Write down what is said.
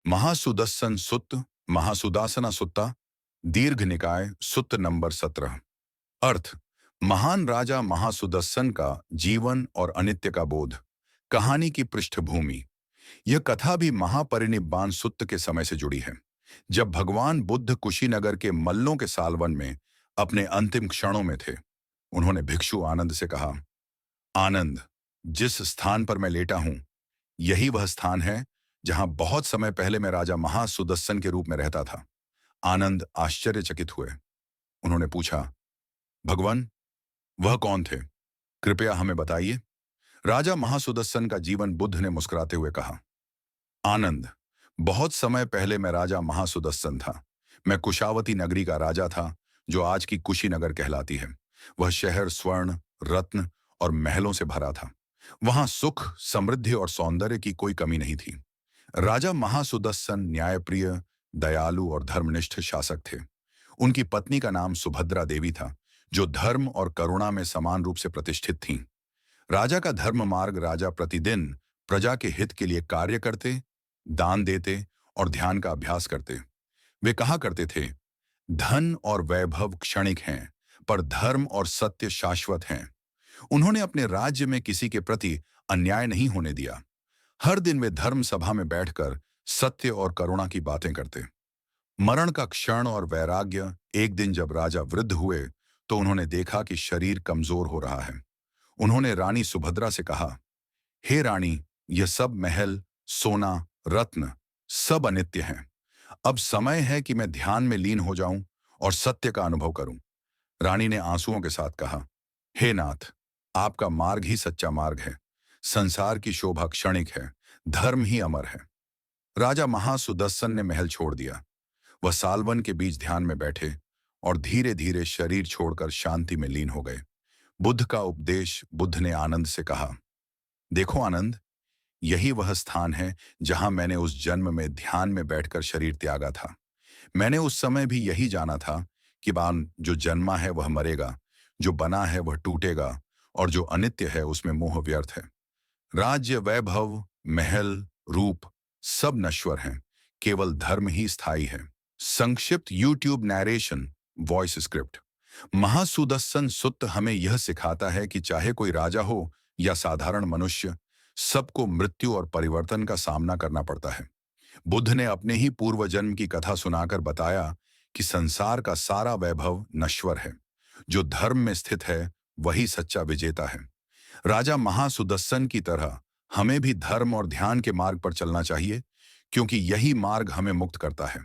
महासुदस्सन सुत्त, महासुदासना सुत्ता, दीर्घ निकाय सुत्त नंबर 17। अर्थ: महान राजा महासुदस्सन का जीवन और अनित्य का बोध। कहानी की पृष्ठभूमि: यह कथा भी महापरिनिब्बाण सुत्त के समय से जुड़ी है, जब भगवान बुद्ध कुशीनगर के मल्लों के सालवन में अपने अंतिम क्षणों में थे। उन्होंने भिक्षु आनंद से कहा, आनंद, जिस स्थान पर मैं लेटा हूं, यही वह स्थान है जहां बहुत समय पहले मैं राजा महासुदस्सन के रूप में रहता था। आनंद आश्चर्यचकित हुए। उन्होंने पूछा, भगवान, वह कौन थे? कृपया हमें बताइए। राजा महासुदस्सन का जीवन बुद्ध ने मुस्कुराते हुए कहा, आनंद, बहुत समय पहले मैं राजा महासुदस्सन था। मैं कुशावती नगरी का राजा था, जो आज की कुशीनगर कहलाती है। वह शहर स्वर्ण, रत्न और महलों से भरा था। वहां सुख, समृद्धि और सौंदर्य की कोई कमी नहीं थी। राजा महासुदस्सन न्यायप्रिय, दयालु और धर्मनिष्ठ शासक थे। उनकी पत्नी का नाम सुभद्रा देवी था, जो धर्म और करुणा में समान रूप से प्रतिष्ठित थीं। राजा का धर्म मार्ग: राजा प्रतिदिन प्रजा के हित के लिए कार्य करते, दान देते और ध्यान का अभ्यास करते। वे कहा करते थे, धन और वैभव क्षणिक हैं, पर धर्म और सत्य शाश्वत हैं। उन्होंने अपने राज्य में किसी के प्रति अन्याय नहीं होने दिया। हर दिन वे धर्म सभा में बैठकर सत्य और करुणा की बातें करते। मरण का क्षण और वैराग्य: एक दिन जब राजा वृद्ध हुए, तो उन्होंने देखा कि शरीर कमजोर हो रहा है। उन्होंने रानी सुभद्रा से कहा, हे रानी, यह सब महल, सोना, रत्न सब अनित्य हैं। अब समय है कि मैं ध्यान में लीन हो जाऊं और सत्य का अनुभव करूं। रानी ने आंसुओं के साथ कहा, हे नाथ, आपका मार्ग ही सच्चा मार्ग है। संसार की शोभा क्षणिक है, धर्म ही अमर है। राजा महासुदस्सन ने महल छोड़ दिया। वह सालवन के बीच ध्यान में बैठे और धीरे धीरे शरीर छोड़कर शांति में लीन हो गए। बुद्ध का उपदेश: बुद्ध ने आनंद से कहा, देखो आनंद, यही वह स्थान है जहां मैंने उस जन्म में ध्यान में बैठकर शरीर त्यागा था। मैंने उस समय भी यही जाना था कि बान जो जन्मा है वह मरेगा, जो बना है वह टूटेगा, और जो अनित्य है उसमें मोह व्यर्थ है। राज्य, वैभव, महल, रूप सब नश्वर हैं, केवल धर्म ही स्थायी है। संक्षिप्त यूट्यूब नैरेशन वॉइस स्क्रिप्ट। महासुदस्सन सुत्त हमें यह सिखाता है कि चाहे कोई राजा हो या साधारण मनुष्य, सबको मृत्यु और परिवर्तन का सामना करना पड़ता है। बुद्ध ने अपने ही पूर्व जन्म की कथा सुनाकर बताया कि संसार का सारा वैभव नश्वर है। जो धर्म में स्थित है वही सच्चा विजेता है। राजा महासुदस्सन की तरह हमें भी धर्म और ध्यान के मार्ग पर चलना चाहिए, क्योंकि यही मार्ग हमें मुक्त करता है।